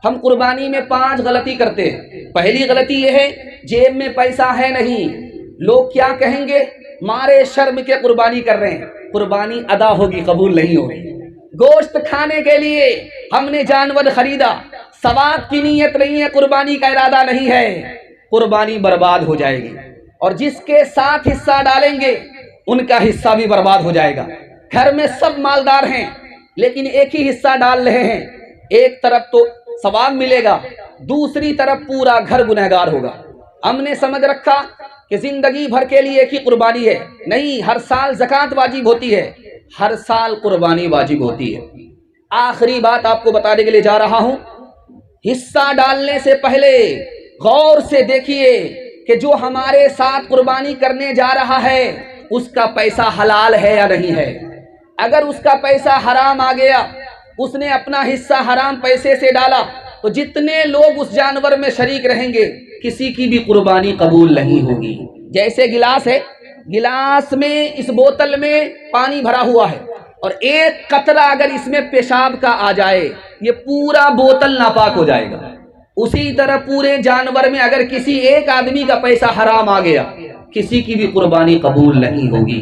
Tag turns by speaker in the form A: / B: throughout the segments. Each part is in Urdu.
A: ہم قربانی میں 5 غلطی کرتے ہیں۔ پہلی غلطی یہ ہے جیب میں پیسہ ہے نہیں، لوگ کیا کہیں گے، مارے شرم کے قربانی کر رہے ہیں، قربانی ادا ہوگی قبول نہیں ہوگی۔ گوشت کھانے کے لیے ہم نے جانور خریدا، ثواب کی نیت نہیں ہے، قربانی کا ارادہ نہیں ہے، قربانی برباد ہو جائے گی۔ اور جس کے ساتھ حصہ ڈالیں گے ان کا حصہ بھی برباد ہو جائے گا۔ گھر میں سب مالدار ہیں لیکن ایک ہی حصہ ڈال رہے ہیں، ایک طرف تو ثواب ملے گا، دوسری طرف پورا گھر گنہگار ہوگا۔ ہم نے سمجھ رکھا کہ زندگی بھر کے لیے ایک ہی قربانی ہے، نہیں، ہر سال زکوٰۃ واجب ہوتی ہے، ہر سال قربانی واجب ہوتی ہے۔ آخری بات آپ کو بتانے کے لیے جا رہا ہوں، حصہ ڈالنے سے پہلے غور سے دیکھیے کہ جو ہمارے ساتھ قربانی کرنے جا رہا ہے اس کا پیسہ حلال ہے یا نہیں ہے۔ اگر اس کا پیسہ حرام آ گیا، اس نے اپنا حصہ حرام پیسے سے ڈالا، تو جتنے لوگ اس جانور میں شریک رہیں گے کسی کی بھی قربانی قبول نہیں ہوگی۔ جیسے گلاس ہے، گلاس میں اس بوتل میں پانی بھرا ہوا ہے اور ایک قطرہ اگر اس میں پیشاب کا آ جائے یہ پورا بوتل ناپاک ہو جائے گا۔ اسی طرح پورے جانور میں اگر کسی ایک آدمی کا پیسہ حرام آ گیا کسی کی بھی قربانی قبول نہیں ہوگی۔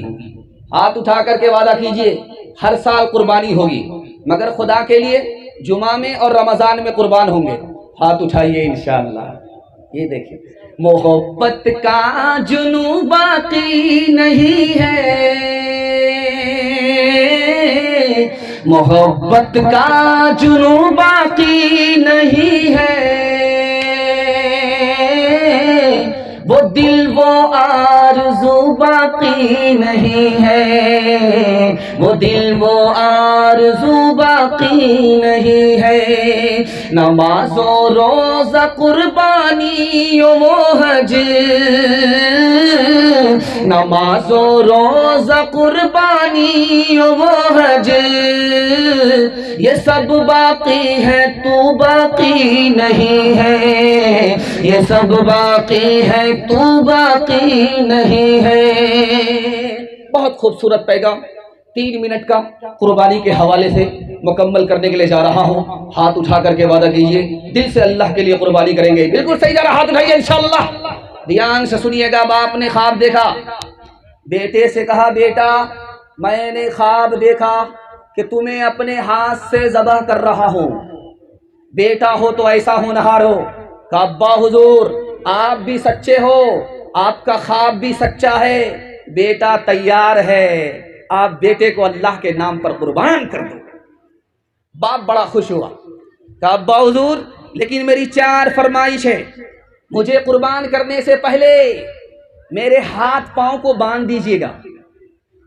A: ہاتھ اٹھا کر کے وعدہ کیجئے ہر سال قربانی ہوگی، مگر خدا کے لیے جمعہ میں اور رمضان میں قربان ہوں گے۔ ہاتھ اٹھائیے انشاءاللہ۔ یہ دیکھیں، محبت کا جنوں باقی نہیں ہے، محبت کا جنوں باقی نہیں ہے، وہ دل وہ آرزو باقی نہیں ہے، وہ دل وہ آرزو باقی نہیں ہے۔ نماز و روزہ قربانی و حج، نماز و روزہ قربانی و حج، یہ سب باقی ہے تو باقی نہیں ہے، یہ سب باقی ہے تو باقی نہیں ہے۔ بہت خوبصورت پیغام 3 منٹ کا قربانی کے حوالے سے مکمل کرنے کے لیے جا رہا ہوں۔ ہاتھ اٹھا کر کے وعدہ کیجئے دل سے اللہ کے لیے قربانی کریں گے۔ بالکل صحیح جا رہا، ہاتھ اٹھائیے انشاءاللہ۔ دھیان سے سنیے گا۔ باپ نے خواب دیکھا، بیٹے سے کہا بیٹا میں نے خواب دیکھا کہ تمہیں اپنے ہاتھ سے ذبح کر رہا ہوں، بیٹا ہو تو ایسا ہونہار ہو۔ کہ ابا حضور آپ بھی سچے ہو، آپ کا خواب بھی سچا ہے، بیٹا تیار ہے، آپ بیٹے کو اللہ کے نام پر قربان کر دو۔ باپ بڑا خوش ہوا کہ ابا حضور لیکن میری 4 فرمائش ہے، مجھے قربان کرنے سے پہلے میرے ہاتھ پاؤں کو باندھ دیجئے گا،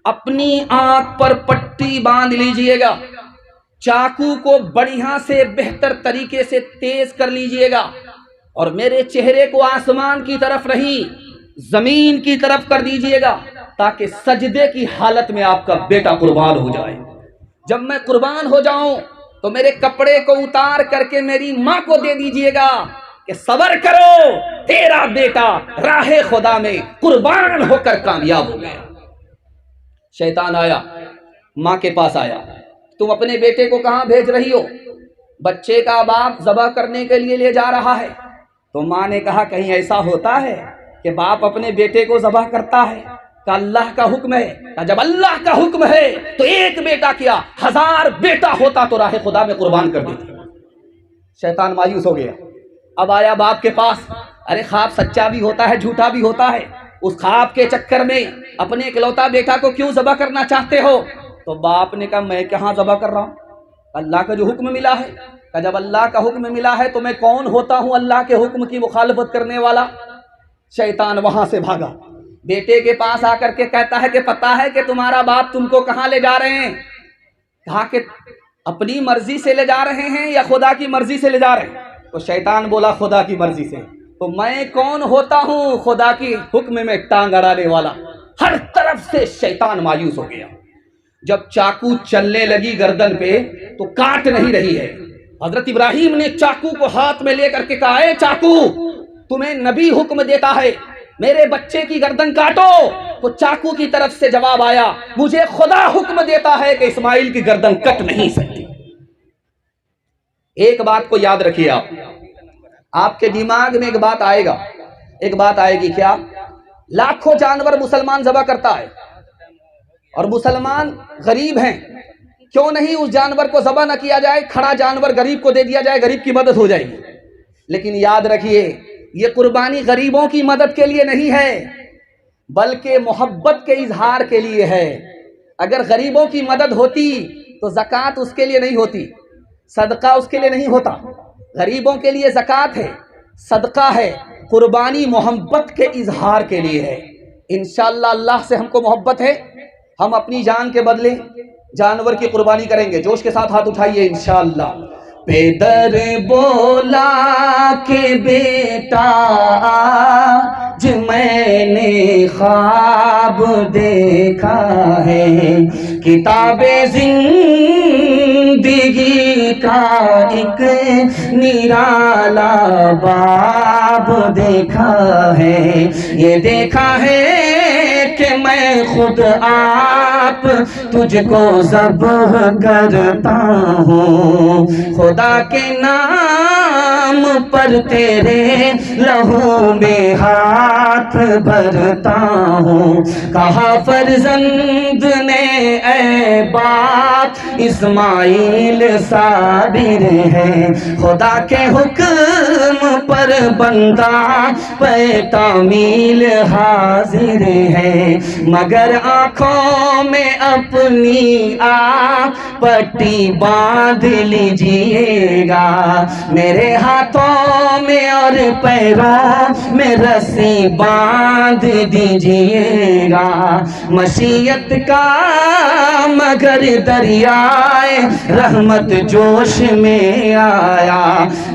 A: اپنی آنکھ پر پٹی باندھ لیجئے گا، چاقو کو بڑھیا سے بہتر طریقے سے تیز کر لیجئے گا، اور میرے چہرے کو آسمان کی طرف نہیں زمین کی طرف کر دیجئے گا تاکہ سجدے کی حالت میں آپ کا بیٹا قربان ہو جائے۔ جب میں قربان ہو جاؤں تو میرے کپڑے کو اتار کر کے میری ماں کو دے دیجئے گا کہ صبر کرو، تیرا بیٹا راہ خدا میں قربان ہو کر کامیاب ہو گیا۔ شیطان آیا، ماں کے پاس آیا، تم اپنے بیٹے کو کہاں بھیج رہی ہو؟ بچے کا باپ ذبح کرنے کے لیے لے جا رہا ہے۔ تو ماں نے کہا کہیں ایسا ہوتا ہے کہ باپ اپنے بیٹے کو ذبح کرتا ہے؟ کہ اللہ کا حکم ہے۔ کہ جب اللہ کا حکم ہے تو ایک بیٹا کیا 1000 بیٹا ہوتا تو راہ خدا میں قربان کر دیتے۔ شیطان مایوس ہو گیا، اب آیا باپ کے پاس، ارے خواب سچا بھی ہوتا ہے جھوٹا بھی ہوتا ہے، اس خواب کے چکر میں اپنے اکلوتا بیٹا کو کیوں ذبح کرنا چاہتے ہو؟ تو باپ نے کہا میں کہاں ذبح کر رہا ہوں، اللہ کا جو حکم ملا ہے۔ کہ جب اللہ کا حکم ملا ہے تو میں کون ہوتا ہوں اللہ کے حکم کی مخالفت کرنے والا؟ شیطان وہاں سے بھاگا، بیٹے کے پاس آ کر کے کہتا ہے کہ پتہ ہے کہ تمہارا باپ تم کو کہاں لے جا رہے ہیں؟ کہا کہ اپنی مرضی سے لے جا رہے ہیں یا خدا کی مرضی سے لے جا رہے ہیں؟ تو شیطان بولا خدا کی مرضی سے۔ تو میں کون ہوتا ہوں؟ خدا کی حکم میں ٹانگ اڑانے والا۔ ہر طرف سے شیطان مایوس ہو گیا۔ جب چاقو چلنے لگی گردن پہ تو کاٹ نہیں رہی ہے۔ حضرت ابراہیم نے چاقو کو ہاتھ میں لے کر کے کہا اے چاقو، تمہیں نبی حکم دیتا ہے میرے بچے کی گردن کاٹو، تو چاقو کی طرف سے جواب آیا مجھے خدا حکم دیتا ہے کہ اسماعیل کی گردن کٹ نہیں سکتی۔
B: ایک بات کو یاد رکھیے، آپ کے دماغ میں ایک بات آئے گا، ایک بات آئے گی، کیا؟ لاکھوں جانور مسلمان ذبح کرتا ہے اور مسلمان غریب ہیں، کیوں نہیں اس جانور کو ذبح نہ کیا جائے، کھڑا جانور غریب کو دے دیا جائے، غریب کی مدد ہو جائے گی۔ لیکن یاد رکھیے، یہ قربانی غریبوں کی مدد کے لیے نہیں ہے، بلکہ محبت کے اظہار کے لیے ہے۔ اگر غریبوں کی مدد ہوتی تو زکوٰۃ اس کے لیے نہیں ہوتی، صدقہ اس کے لیے نہیں ہوتا۔ غریبوں کے لیے زکوٰۃ ہے، صدقہ ہے، قربانی محبت کے اظہار کے لیے ہے۔ انشاءاللہ اللہ سے ہم کو محبت ہے، ہم اپنی جان کے بدلے جانور کی قربانی کریں گے۔ جوش کے ساتھ ہاتھ اٹھائیے انشاءاللہ۔
A: پیدر بولا کہ بیٹا آج میں نے خواب دیکھا ہے، کتاب زندگی کا ایک نرالا باب دیکھا ہے، یہ دیکھا ہے کہ میں خود آپ تجھ کو ذبح کرتا ہوں، خدا کے نام پر تیرے لہو میں ہاتھ بھرتا ہوں۔ کہا فرزند نے اے باپ اسماعیل صابر ہے، خدا کے حکم پر بندہ پہ تعمیل حاضر ہے، مگر آنکھوں میں اپنی آپ پٹی باندھ لیجئے گا، میرے ہاتھوں میں اور پیروں میں رسی باندھ دیجئے گا، مشیت کا مگر دریائے رحمت جوش میں آیا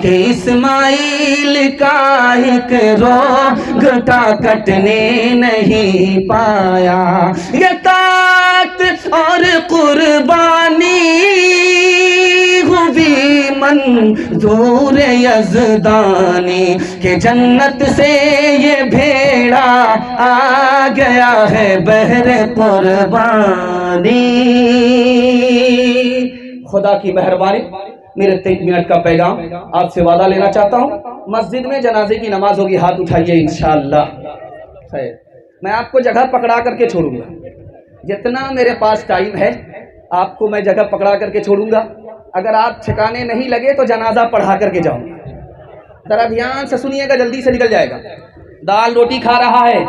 A: کہ اسماعیل کا ایک روگٹا کٹنے نہیں پایا۔ یہ طاعت اور قربانی ہوئی منظور یزدانی کہ جنت سے یہ بھیڑا آ گیا ہے بحر قربانی۔
B: خدا کی مہربانی، میرے 3 منٹ کا پیغام آپ سے وعدہ لینا چاہتا ہوں، مسجد میں جنازے کی نماز ہوگی، ہاتھ اٹھائیے انشاءاللہ۔ میں آپ کو جگہ پکڑا کر کے چھوڑوں گا، جتنا میرے پاس ٹائم ہے آپ کو میں جگہ پکڑا کر کے چھوڑوں گا، اگر آپ ٹھکانے نہیں لگے تو جنازہ پڑھا کر کے جاؤں گا۔ ذرا دھیان سے سنیے گا، جلدی سے نکل جائے گا۔ دال روٹی کھا رہا ہے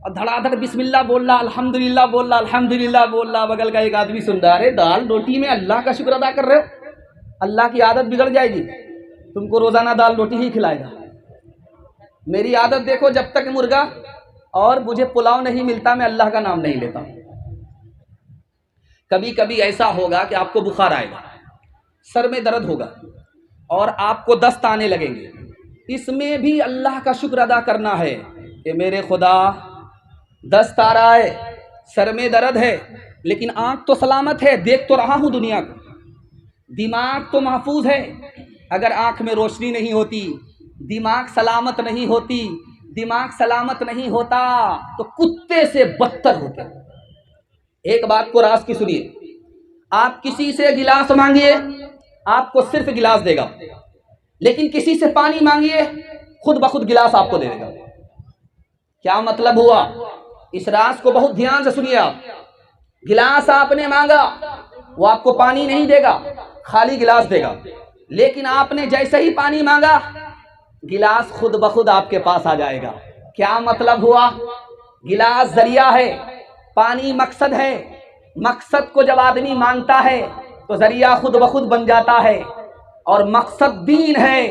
B: اور دھڑا دھڑ بسم اللہ بول رہا، الحمدللہ بول رہا، الحمدللہ بول رہا، بغل کا ایک آدمی سن رہا ہے، دال روٹی میں اللہ کا شکر ادا کر رہے ہو؟ اللہ کی عادت بگڑ جائے گی، تم کو روزانہ دال روٹی ہی کھلائے گا۔ میری عادت دیکھو، جب تک مرغا اور مجھے پلاؤ نہیں ملتا میں اللہ کا نام نہیں لیتا۔ کبھی کبھی ایسا ہوگا کہ آپ کو بخار آئے گا، سر میں درد ہوگا اور آپ کو دست آنے لگیں گے، اس میں بھی اللہ کا شکر ادا کرنا ہے کہ میرے خدا دست آ رہا ہے، سر میں درد ہے، لیکن آنکھ تو سلامت ہے، دیکھ تو رہا ہوں دنیا کو، دماغ تو محفوظ ہے۔ اگر آنکھ میں روشنی نہیں ہوتی، دماغ سلامت نہیں ہوتی، دماغ سلامت نہیں ہوتا تو کتے سے بدتر ہوتے۔ ایک بات کو راز کی سنیے، آپ کسی سے گلاس مانگیے آپ کو صرف گلاس دے گا، لیکن کسی سے پانی مانگیے خود بخود گلاس آپ کو دے گا۔ کیا مطلب ہوا؟ اس راز کو بہت دھیان سے سنیے آپ۔ گلاس آپ نے مانگا، وہ آپ کو پانی نہیں دے گا، خالی گلاس دے گا، لیکن آپ نے جیسے ہی پانی مانگا گلاس خود بخود آپ کے پاس آ جائے گا۔ کیا مطلب ہوا؟ گلاس ذریعہ ہے، پانی مقصد ہے، مقصد کو جب آدمی مانگتا ہے تو ذریعہ خود بخود بن جاتا ہے، اور مقصد دین ہے۔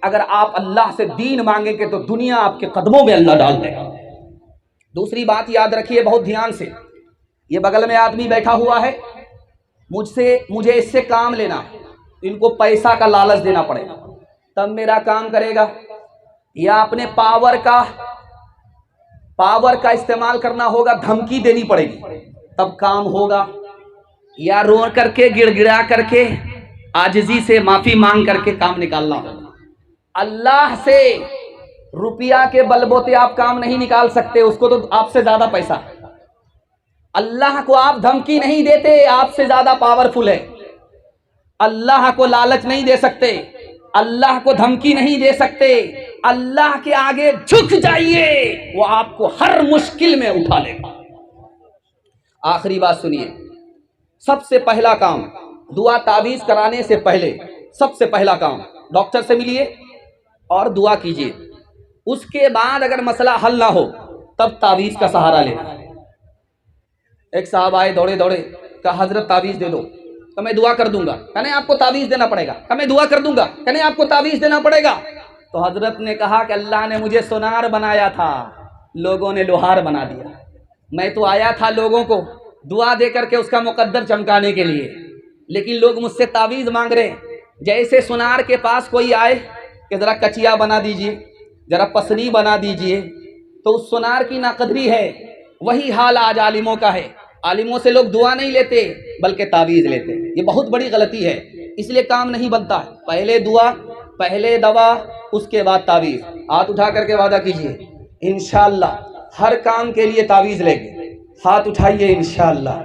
B: اگر آپ اللہ سے دین مانگیں گے تو دنیا آپ کے قدموں میں اللہ ڈال دے گا۔ دوسری بات یاد رکھیے بہت دھیان سے، یہ بغل میں آدمی بیٹھا ہوا ہے، مجھے اس سے کام لینا، ان کو پیسہ کا لالچ دینا پڑے گا تب میرا کام کرے گا، یا اپنے پاور کا استعمال کرنا ہوگا، دھمکی دینی پڑے گی تب کام ہوگا، یا رو کر کے گڑ گڑا کر کے عاجزی سے معافی مانگ کر کے کام نکالنا ہوگا۔ اللہ سے روپیہ کے بل بوتے آپ کام نہیں نکال سکتے، اس کو تو آپ سے زیادہ پیسہ ہے۔ اللہ کو آپ دھمکی نہیں دیتے، آپ سے زیادہ پاورفل ہے۔ اللہ کو لالچ نہیں دے سکتے، اللہ کو دھمکی نہیں دے سکتے، اللہ کے آگے جھک جائیے، وہ آپ کو ہر مشکل میں اٹھا لے گا۔ آخری بات سنیے، سب سے پہلا کام دعا تعویذ کرانے سے پہلے، سب سے پہلا کام ڈاکٹر سے ملیے اور دعا کیجیے، اس کے بعد اگر مسئلہ حل نہ ہو تب تعویذ کا سہارا لینا۔ ایک صاحب آئے دوڑے دوڑے، کہا حضرت تعویذ دے دو، کہ میں دعا کر دوں گا، کہ نہیں آپ کو تعویذ دینا پڑے گا، کہ میں دعا کر دوں گا، کہ نہیں آپ کو تعویذ دینا پڑے گا۔ تو حضرت نے کہا کہ اللہ نے مجھے سونار بنایا تھا، لوگوں نے لوہار بنا دیا، میں تو آیا تھا لوگوں کو دعا دے کر کے اس کا مقدر چمکانے کے لیے، لیکن لوگ مجھ سے تعویذ مانگ رہے ہیں۔ جیسے سونار کے پاس کوئی آئے کہ ذرا کچیا بنا دیجئے، ذرا پسری بنا دیجئے، تو اس سونار کی ناقدری ہے، وہی حال آج عالموں کا ہے۔ عالموں سے لوگ دعا نہیں لیتے بلکہ تعویذ لیتے، یہ بہت بڑی غلطی ہے، اس لیے کام نہیں بنتا۔ پہلے دعا، پہلے دوا، اس کے بعد تعویذ۔ ہاتھ اٹھا کر کے وعدہ کیجئے انشاءاللہ ہر کام کے لیے تعویذ لیں گے، ہاتھ اٹھائیے انشاءاللہ۔